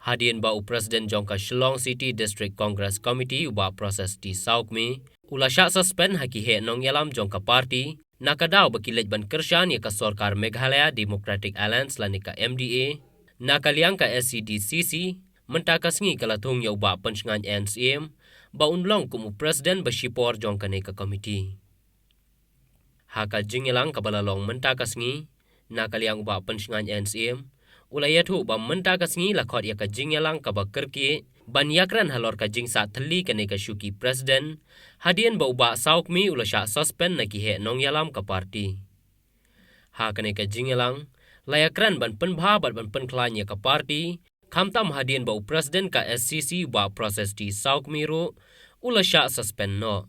Hadian bau Presiden jongka Shillong City District Congress Committee uba proses di Saukmi, ulasya suspend haki he nong yalam jongka parti, nakadaw bakilit ban kersyan ya ka Sorkar Meghalaya Democratic Alliance lanika MDA, nakaliang ka Scdcc, mentakasngi kalatung ya uba pensngan Syiem, baun long kumu Presiden ba Shipor jongka neka committee. Haka jingilang kabalalong mentakasngi, nakaliang uba pensngan Syiem, ulayatu ba mentakasngi lakot ya ka jingilang kabakerki, ban yakran halor ka jingsa teli ka neka syuki Presiden, hadian ba uba saukmi ulasya suspend na kihe nong yalam ka parti. Haka neka jingilang, layakran ban penbhabat ban penklanya ka parti, kamtam hadian ba Presiden ka SCC ba proses di saukmi ru, ulasya suspend no.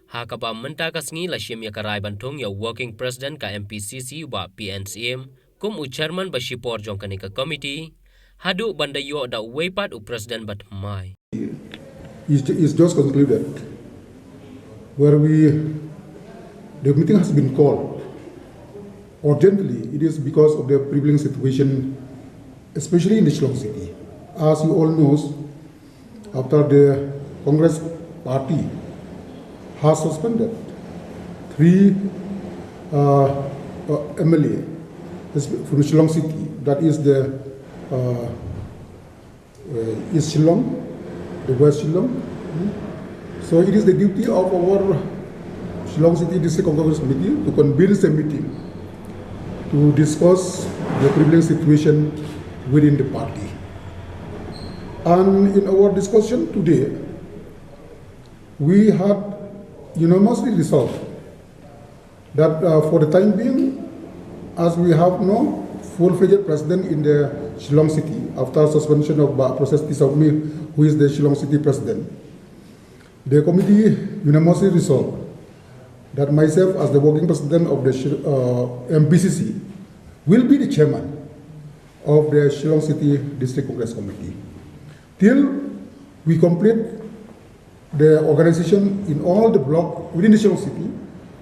Haka ba mentakasngi la Syiem ya karai bantung ya working president ka MPCC ba PNCM, kum u chairman ba Shipor jong kanika committee, hadu banda yo da weipat u president bat mai. Is just concluded where the meeting has been called urgently. It is because of the prevailing situation, especially in the Shillong City. As you all know, after the Congress party has suspended 3 MLA from Shillong City, that is the East Shillong, the West Shillong. So it is the duty of our Shillong City District Congress Committee to convene a meeting to discuss the prevailing situation within the party. And in our discussion today, we had unanimously resolved that for the time being, as we have no full-fledged president in the Shillong City after suspension of Process Tisaumi, who is the Shillong City president, the committee unanimously resolved that myself as the working president of the MPCC will be the chairman of the Shillong City District Congress Committee till we complete the organization in all the block within the Shillong City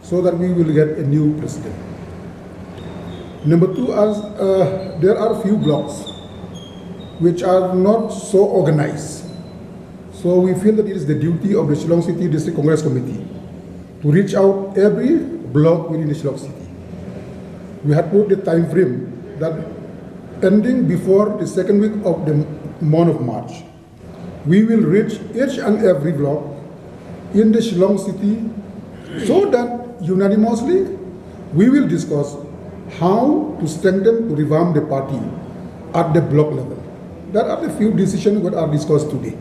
so that we will get a new president. Number 2, as there are few blocks which are not so organized. So we feel that it is the duty of the Shillong City District Congress Committee to reach out every block within the Shillong City. We had put the time frame that ending before the second week of the month of March, we will reach each and every block in the Shillong City so that unanimously we will discuss how to strengthen, to revamp the party at the block level. That are the few decisions that are discussed today.